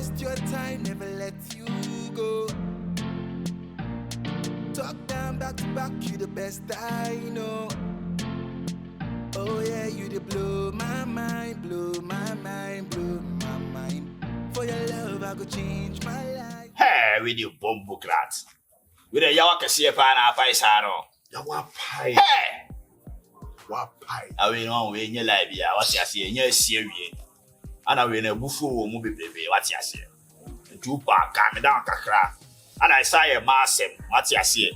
waste your time, never let you go. Talk down back to back, you the best I know. Oh yeah, you the blow my mind, blow my mind, blow my mind. For your love, I could change my life. Hey, with you bombo crats. With a yawa kasi pana paisano. Yawa pie. Hey! What pie? I will know when you live here. What's your say? You're serious. And I will a buffo movie baby. What's your say? Two pack, calm down, kakra. And I saw a massive. What's your say?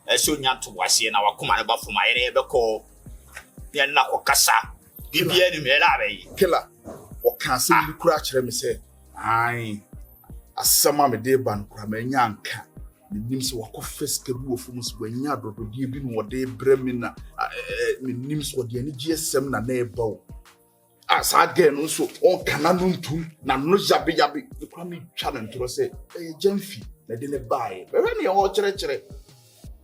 I should not to was in our command about for my neighbor call. You're not a cassa. Give me any melody. Killer. Or can't see you crash, let me say. Aye. As some of the day ban, Kramenyanka. The names were confessed from us when you had given what they bremina. The names were the NGSM na neighbor. As again, also, on Cananum too, Nano Jabi Yabi, the crummy challenge to say, Gyamfi, they didn't buy. But when you're church,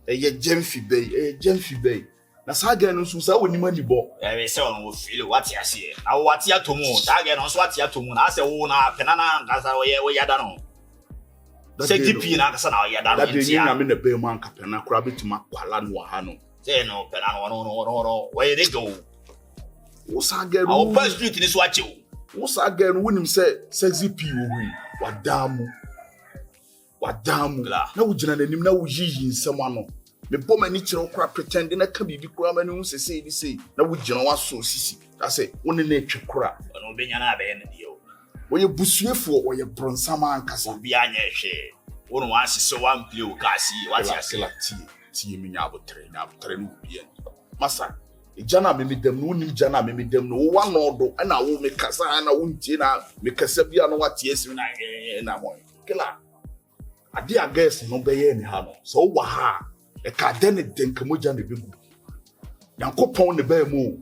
Gyamfi Bay, Gyamfi Bay. That's again, also, so when you money bought. Every son will feel what you say. Now, what's your to moon? Again, on what you to moon. I say, oh, now, Pena, that's how we are done. Say, Gifty, and that's how you are done. That day, I'm in the Bayman Capena, crab it to my Palan Wahano. Say no, Pena, no, where they go. What's again? Our Prostitute is what you. What's again? When him say, sexy P. What damn? No, General, no, Gigi, someone. The bomb and each crap pretending that can be crab and who say, now we general so sissy. I say, only nature crap. No, be an abbey. When you bush for or your bronsama and castle behind your shade. One wants so one blue cassie. What's your say? Tea, me about train. Massa. Jana made them no new Jana made them no one order, and I will make Casana Untina, make a Sabian what yes, and I want. Killer. I dear guess no bay anyhow. So waha. A cardenet then Kamujan the big. Yanko pound the bear move.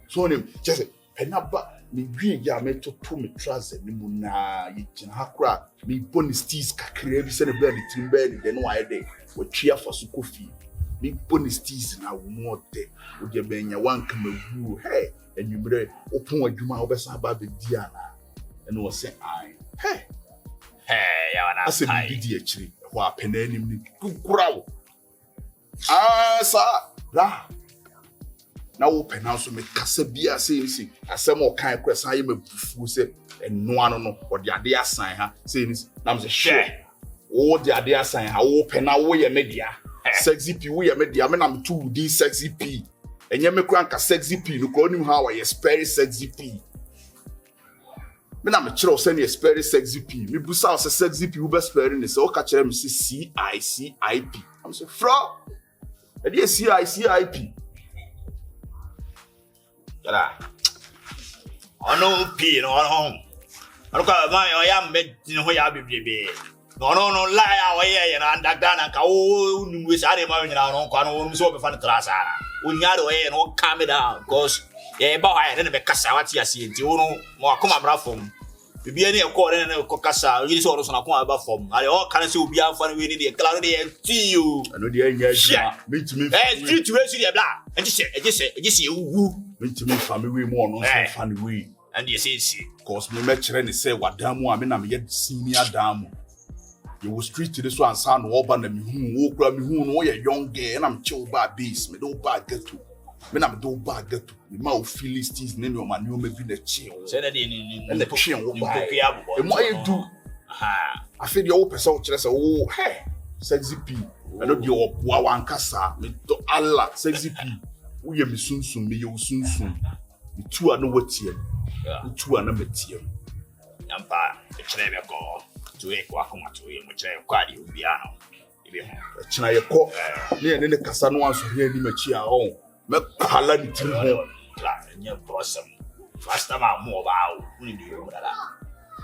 So him just Penaba. Me green ya me to me trouser ni muna yitin hakra me bonus tees kakre bi se ne bed timber de no ayde we twia for so kofi me bonus tees na wo mo de wo de benya wan kamagu hey enwumre opon adwuma wo besa ba be di ana ene wo se ai hey ya wana ase bi di akiri ho apena anim ni kukura wo sa la na wo Pena so me kasa bia say asem o kan kwesa ye mabufu se eno ano no o de ade asan ha say na me say share wo de ade asan ha wo Pena wo ye media sexy p wo ye media me na me tu di sexy p enye me kura nka sexy p no ko nim ha wa ye spare sexy p me na me kire o say ne spare sexy p me busa o say sexy p wo be spare ne say o ka kire me say CIP am say fro e dey CIP no P no home. I look at my young made in where be. No, lie away and Dagana, oh, with animal in our own corner, so before the class. We got away and all calm it down, because yeah, but I didn't make Cassavati, I see it, you know, more come up from. Be any according to Cocassa, you saw us on a corner above from. I all kinds will be out funny with the clarity and see you. I know the end, meet me. Hey, to raise your black. And just you. Meet me family more no funny way. And you see, cause me and say what damn I mean I'm yet senior damn. You will street to this one son over me who walk me who know a young girl and I'm chill bad beast, me don't bad get to. When I'm do bad get to the mouth Philistines name your man you may be the chill. Said that in the chill will buy. And what you do? I feel the old person just oh hey sexy P. I know your one cassa me to Allah sexy P. We are soon me you soon. The two are no what here. The two are not here. Yampa, the Chinese go to a quackuma to him, which I quite you piano. China call near the Cassano so here in the chia on. Make Palan to home. Your bosom. First time I'm more about who do you that?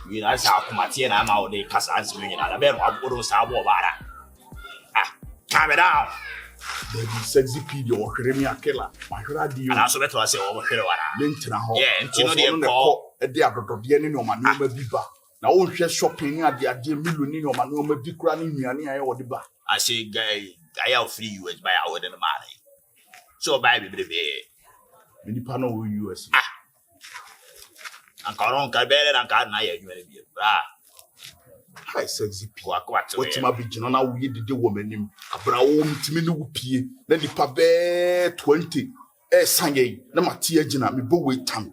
You know, how Comatian I'm out the Cassans winning at a bed of Uros Abobara. Ah, calm it down. There be sexy P or Kremia Killer. My radio. And also better I say over here. Yeah, and you know the call a day after the end of my number biba. Now won't share shopping at the idea million or my number big running me or the bar. I say, guy, I have 3 US by our than money. So, baby, baby. Many panel will US. Ankaron ka bele na ka na ye adwuma ne bi. Bra. Hi sexy p. What Otima bi gino na wo ye dede wo manim. Abra wo mtimi ne wo pie. Na nipa be 20. Sanye na mate agina me bo wait time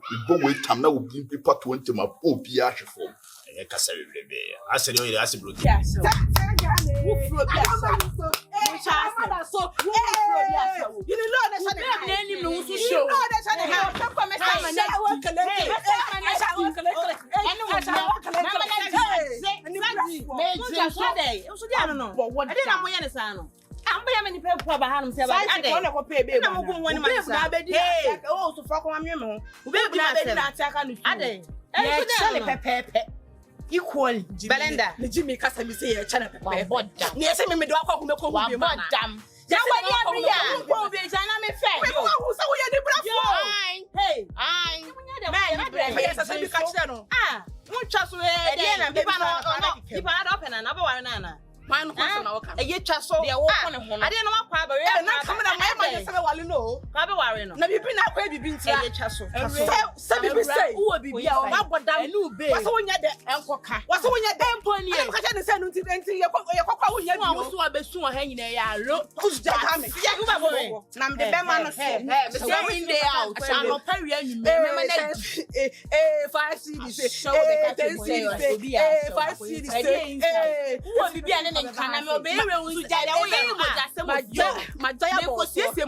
na wo bi paper 20 ma po bi ahwefo. E ka sa bebrebe. Ase de o ase bro. Yes. Who flow yes. So you know that's what name no so show. You know that's what I'm many people behind himself. I don't know pay baby. I'm going one man. Hey, oh, so fuck on me. Baby, not attack on you. Pepe. Equally, Belinda. The Jimmy Castle say a channel. Yes, I mean, do I call me? Damn. That's why I'm fair. Hey, I won't trust me. If I had open another one, man, a year trust so they are walking home. I didn't know what Pablo and coming on my mind. No, Pablo, never been that way. You've been to a chasel. Some people say, who will be what damn new baby? What's when you're there? What's when you're there? Pony, I'm going to send you to your cocoa. You want to be soon hanging a look. Who's that? I'm the Beman of in the out. I'm not paying you. 5 CDs. Show the 10 CDs. 5 CDs. Who will be an and can I be able to die? My diable says, I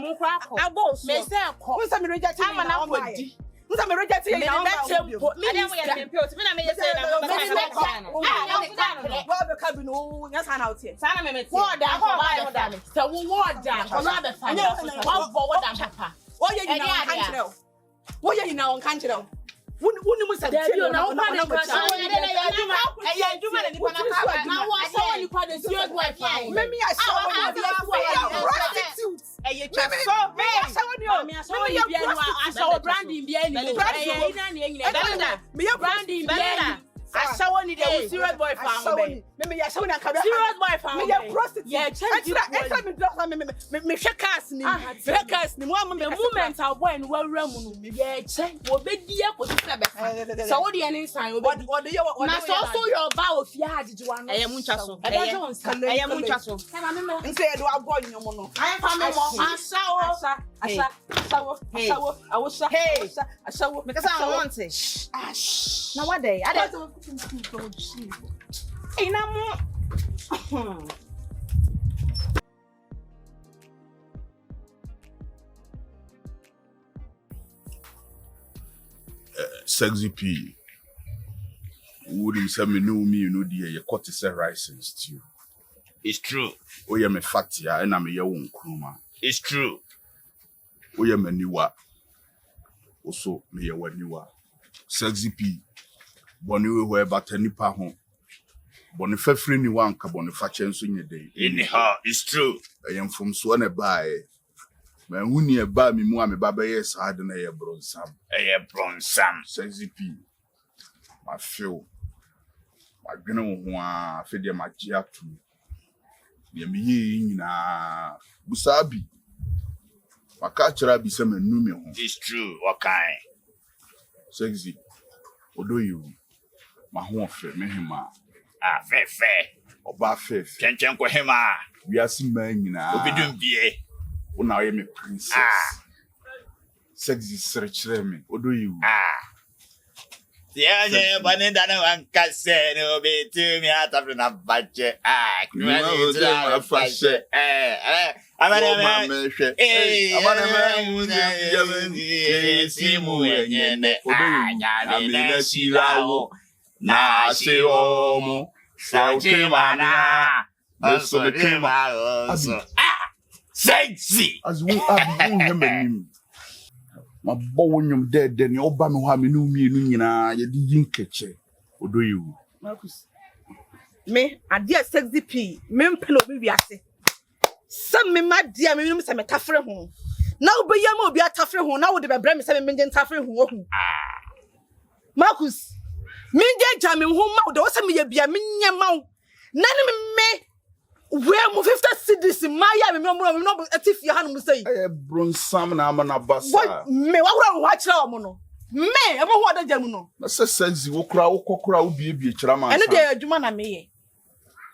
go, may say, who's a rejected time and I'm ready. Who's a rejected me? I don't know. Wouldn't we say you know what I'm I saw one day serious boy found me. I saw serious boy found me. Prostitute. Yeah, me shakas ni. Shakas ni. Moment I went well ramu me. Yeah, wo be dia ko sebe. So what the any sign? What do you want? Na so your vow of ya did one. I am munchaso. I am munchaso. Nse do abo nyomo no. I am famo. Asawo. Asawo. Awosha. Hey. Asawo. Because I want it. Now what day? I don't hey, now Sexy P. Wouldn't say me know me, you know, dear, your cut is a rice and stew. It's true. Oh, you're me fatty, and I'm your own cruma. It's true. Oh, you're me new. Also, me your one you are. Sexy P. Bonu we about any pa home. Bonu fe free ni wan ka bonu fa chenso nye day. Anyhow, it's true. I am from so na ba e. Me hu ni e ba mi mu a me ba ba yes hard na ye bronsam. E bronsam. Sexy P. Ma feel. Ma dwene ho a fe de ma gi atu. Ye me yi nyina busabi. Ma ka kira bi se manu me ho. It's true. What kind? Sexy. Odo you. Ma ho fe me hima. Ah, fe. Oba fe. Chen ko hima. We are see man nyina. Obi dum bie. Una ye me princess. Sexy search me. Odo you. Yeah, banenda na wankase no be to me ata na bache. Kwani na fashe. Amane me hwe. Amane me simu yenyene. Anya na silawo. Na se omo. Sauti mana. So the mana. Sexy. As we abi him ma bo wonyum dead ni oba me ho a me no mienu nyina ye di yinkeche odo yewu Marcus me ade Sexy P me mpelo bi wiase sam me ma dia me se me tafre ho na obeya ma obi atafre ho na wo de bebre me se me nje tafre ho ohu Marcus me nje ja me ho ma wo de wo se me ye bia me nyema wo na ne me where mo 50 cedis maya me no atif ya hanu say bronsam na ama na basa what me wa kura ho akira o mo no Me, ebe ho ada jamu no. Na se sexy wo kura wo bie chira man. Eno de adwuma na me ye.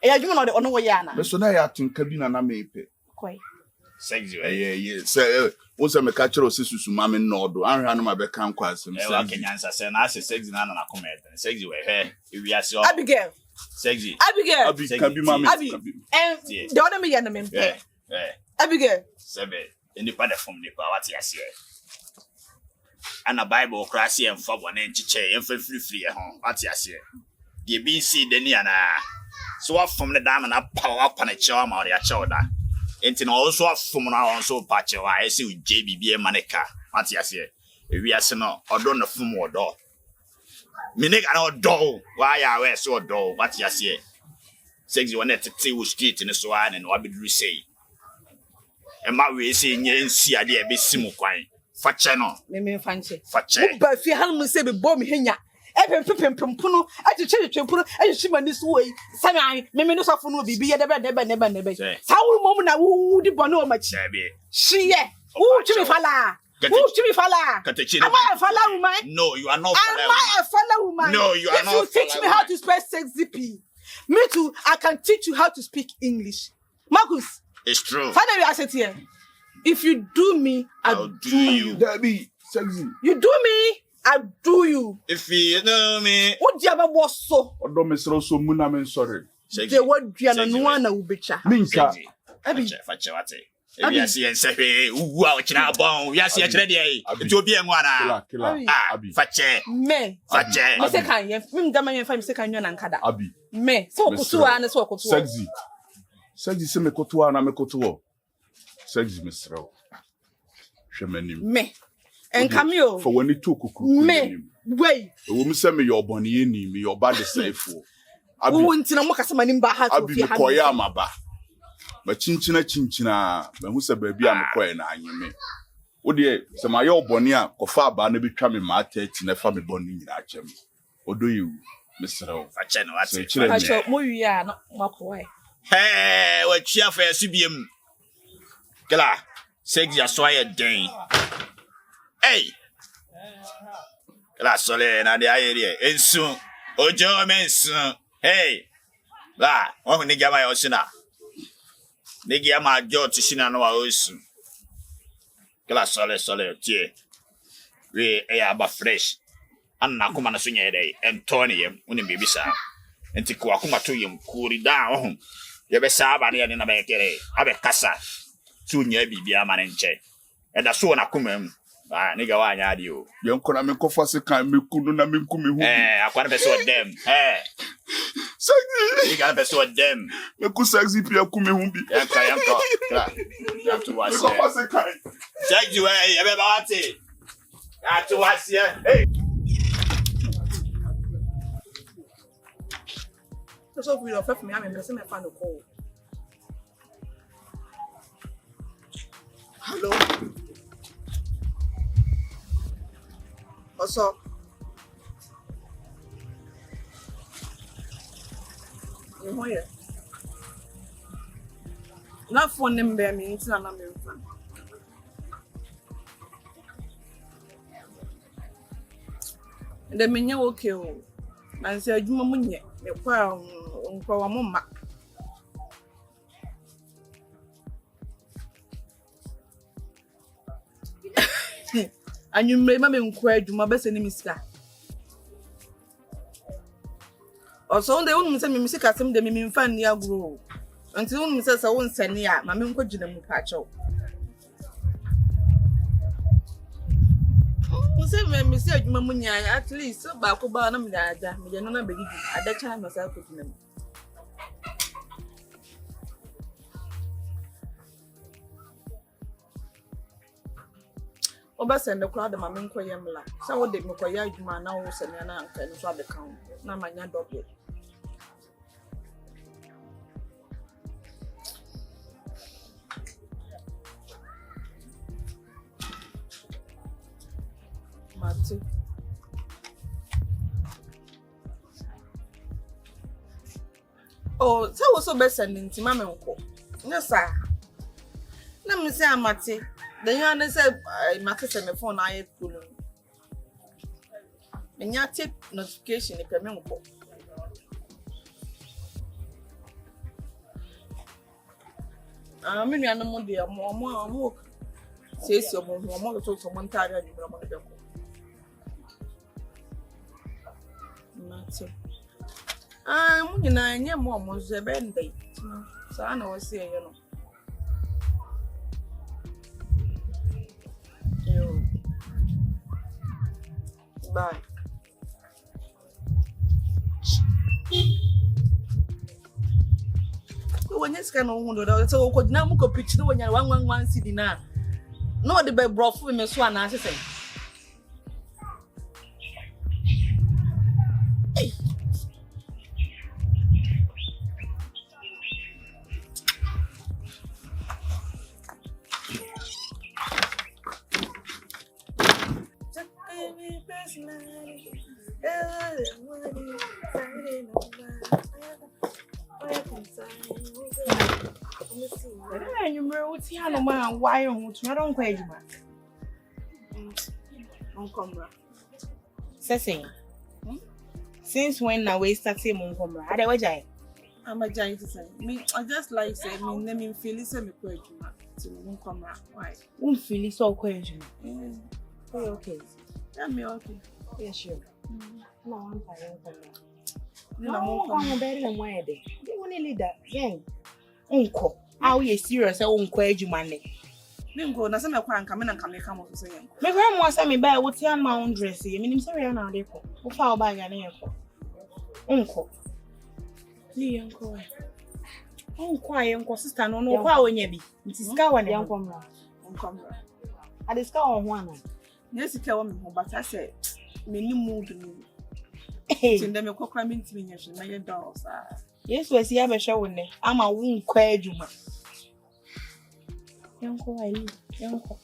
E adwuma na ono wo ye ana. Me so na ya tunka bi na me pe. Koi. Sexy. Yeah. Say wo se me ka chiro sesusu ma me no do. Anhwa no ma be kan kwa asem. Wa kenyansa se na ase sexy na na come e. Sexy we he. Wi ase o. Abigail. Sexy. Abigail. Abi kan bi ma me. And the other me ye na me. Abigail. Sebe. Any part of from the power to ase. And a Bible crassy and for one inch chair and free home. What's your say? You be see the Niana. So off from the dam and up power up on a charm or your shoulder. And also off from our own so patch of I see JBB and Manica. What's your say? If we are so or don't know from more door. Minik and door. Why are we so door? What's your say? Sexy one at the T street in the Swan and what did we say? And my way saying, yes, see, I did be simuquine. Facheno. Me fanche. Fache. But fi han mu se be bom henya. E pempempuno, a twetwetwempuno, a shima ni so yi. Sami me no sofo no bibi ye debe. Sa wo mom na wo di bono machi. She ye. Wo tumi fala. Am I a fala woman? No, you are not fala. Am I a fala woman? No, you are not. If you teach me how to spell sexy P, me too, I can teach you how to speak English. Marcus. It's true. Father, you are here. If you do me, I'll do you. Debbie, sexy. You do me, I'll do you. If you know me. What do you ever was so? Odo me so muna me sorry. The word Diana no one will be cha. Minka. Fache wate. We are seeing say wow china bon. We are seeing chire dey. It will be en wana. Abi. Fache. Me. Fache. Me say kan ye. Me ndama ye fa me say kan yo na nkada. Abi. Me. So kotuwa na so kotuwa. Sexy. Sexy se me kotuwa na me kotuwa. Sexy Mr. Shemanim. Me. And Camille. For when you took me. Wait. The woman send me your bonny, me your body safe. I won't know what some in Baha. I'll be the Koyama ba. But chinchina, but who's a baby I'm quite I me. Oh dear, so my old bonia, or far banner becoming my tate in a family bonding in Achem. Or do you, Mr. Fache no ate. I shall move ya not walk away. Hey, what cheer for CBM. Kela, sexy asoya den. Hey. Kela sole na de ayere. Ensu. Ojo mensu. Hey. La, won ni gama yo sina. Ni gama jo ti sina no wa osu. Kela sole tie. We aba fresh. Anna kuma na sunye dey. Entoni yem, uni bibisa. Enti ko akuma to yem kuri down. Ye be sa ba ne na be kere. Abe kasa. Tunya bibia manenche. E da so na kumem. Ah, nigga wa nya adi o. Yon kona me ko fase kan me kunu na me nkumi hu. Akwa na peso dem. Sexy. Nigga na peso dem. Me ku sexy pia kumi hu bi. Yam to was. Ko fase kan. Sexy we e be ba wate. Ya to was here. Hey. So we offer me am me say me fa no call. Hello. What's up? You here? Not for them bear me, it's not me. The menu okay. I said, you munye, the quail, unqua mumma. And you remember inquired my best enemy scar. Also, they won't send me music as some de me fan near grow. Until Mrs. I won't send near my men could you patch out. Say, Monsieur Mamunia, at least so back about them, Dada, me no believe at that time myself with them. Obasend the crowd of my men koyamla. So what did Mokoya Juma now was an anchor and swab the count. Now my young dog. Mati. Oh, so was so best sending to Mamma Uncle. No, sir. Let me say, Mati. Then you understand, I must send the phone. I could. Menya tip notification pe me nko. Me nua no mo de mo sesi omo to mo ntare ani bra mo de ko. Mate. Mo nyina nye mo ze be ndai. Sa na wo se ye no. Yo. Bye. When you scan on $100, so could now go pitch no when you're 111 city now. No, the bed brought for me, swan, as I say. You remember no man why you don't quite since when I waste that same on camera? I don't know. I'm a giant. Me, I just like say me name feel so me quite to mon camera. Why? Won't feel so quite. Okay. Tell me okay. Yeah, sure. No, I'm fine. No, I'm better than where they want to lead that. Gang. Uncle. How you serious? I won't quite you money. Ningo, na se me kwa nka me na nka me ka mo so say yen. Me kwa mo say me buy what yan ma on dress ye. Me nim say we na dey ko. Wo fa oba ya na ye ko. Unko. Ni yan ko. Unko ayen ko sister no no kwa wonya bi. Nti sika wa ne yan ko mra. Unko mra. Ade sika wo ho ana. Ne sika wo me ho bata say me ni mood ni. Tinde me kokra me ntimi nya hwe na ye dolls ah. Yes, we see ya be hwe wo ne. Ama wo nkwa adwuma. Yanko ayi yanko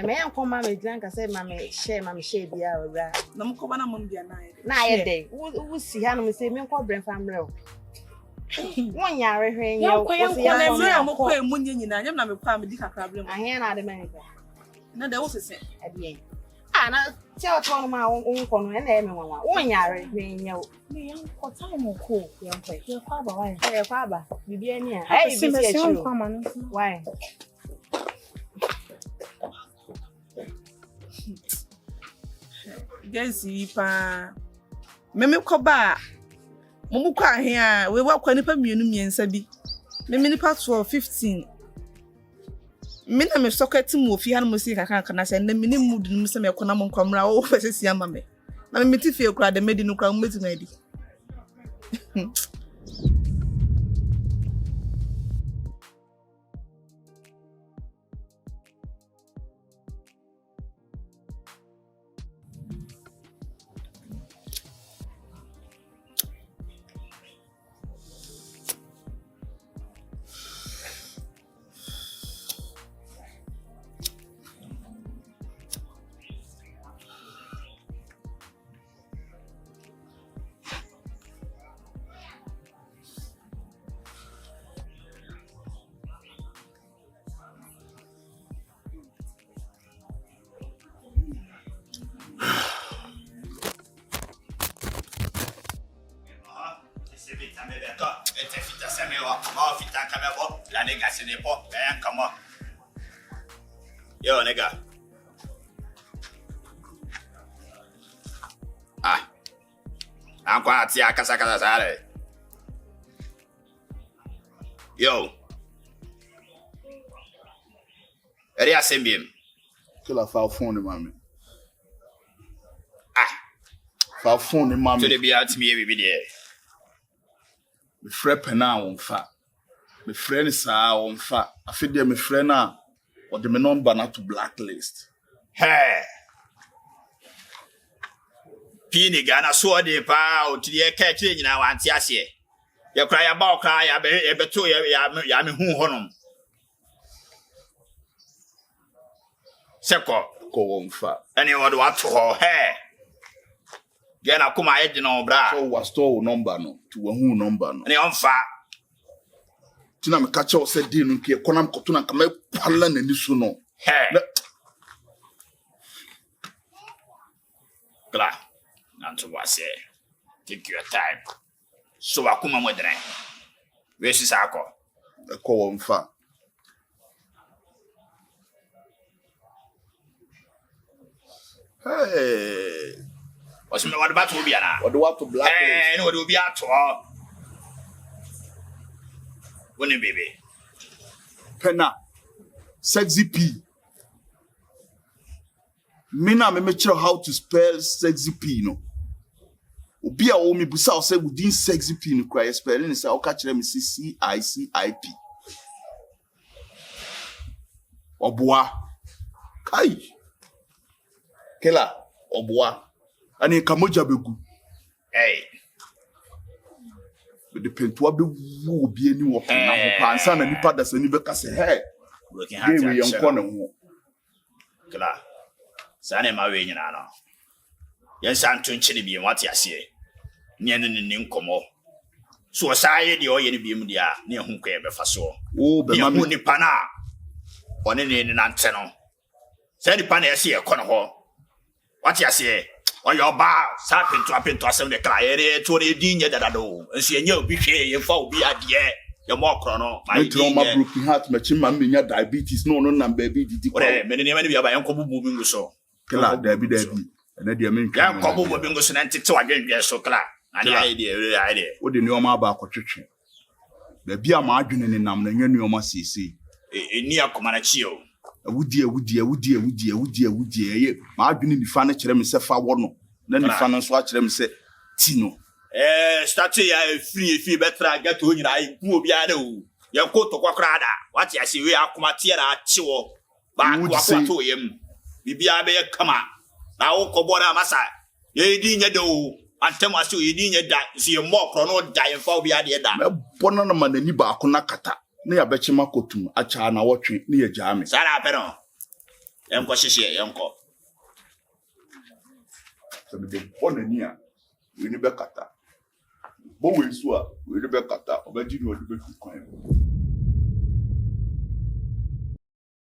me yanko ma me drank say ma me share bia ora na mko bana mum bia na ye dey wo si ha no me say me nko brem famre o won yare hwen ye wo si ya no me amko emu nyina nyam na me kwa me di kakra brem ahen na de man na de wo sese adien na ti o to no ma won ko no na e me wanwa won yare hwen ye o me yanko time ko yanko ye kwa ba why ye kwa ba bibia ni a bi si e chu why Gezi pa meme koba mumu kwa ahia we wa kwa nipa mienu miensa bi meme nipa 12 15 me na me socket mu ofi ha no musi kaka na se na me ni mood no se me kona mo nkomra wo fesesi ama me na me ti fie kura de medi no kura mo meti na di La nigga c'est n'est pas ben comment. Yo nigga. Encore ati akasa sale. Yo. Eri asembiem. Que la fa fond mami. Fa fond mami. To de bi atimi e bi de. Me frɛ Pena won fa. Me friend sa won fa. Afide me friend na or the number na to blacklist. Hey. Pini Ghana so de pa o ti e ka kire nyina wan ti ase. Ye kra ya ba o kra ya be beto ya me hu honom. Seko Ko won fa. any word what to ho hey. Gena kuma e di no bra. So was store number no to who number no. Any on fa. Tina me catch o se di no ke konam koto na kama pala na ni so no. Hey. Kla. Na to was take your time. So I come with them. Where's his alcohol? A call on fire. Hey, What's my what about to be now? what do I to black? Hey, no, it will be at all. When baby. Pena, sexy P. Me na me tell how to spell sexy P, no. Obi a o me busa o say within sexy P no cry spelling say o ka kire me CICIP. Oboa. Kai. Kela, oboa. Ani kamoja begu. Hey. But the pentua be wo obi ani wo pena ho pa ansa na nipa da sani be ka say hey. Looking at We you. yon kone ho. Kela. Sane ma we nyina no. Yen san to nchiri bi wate ase. Ne ne nkomo. So saye de oye ne bi mu dia ne hu kwa be fa so. Oh, be ma me nipa na. One ne nante no. Say nipa na ese e kono ho. Wate ase. Oyo ba sa pinto asem de kra ere to ne din nye dadado. Nso enye obi hwe ye fa obi ade. Ye mo kro no. My trauma broken heart me chima me nya diabetes no baby didi ko. Ore me ne ma ne bi aba yen ko bubu bi nguso. Kela dabi. Ena dia me ntwa. Ya ko bubu bi nguso na ntete wadwenwe so kra. Ade aide. Wo de nioma ba akotwetwe. Ba bia ma adwene ne nam na nya nioma sisi. Eni akoma na chi o. Awudie ye. Ma adwene nifa na kire me se fa wo no. Na nifa no so a kire me se ti no. Statue ya free betra get o nyina ai ku obi ana o. Ye ko to kwakra da. What ya say we akoma tie na achi wo. Ba kwa to yem. Bibia be kama. Na wo ko boda masa. Ye di nya de o. Antem aso ye di nya da. Si ye mo kro no da ye fa obi ade da. Me bona na manani ba akona kata. Na ya bechima kotum acha na wotwe na ye jame. Sara pe no. Enko hihye enko. So me de bona ni a we ni be kata. Bo we so a we ni be kata. Obaji ni o di be kwan.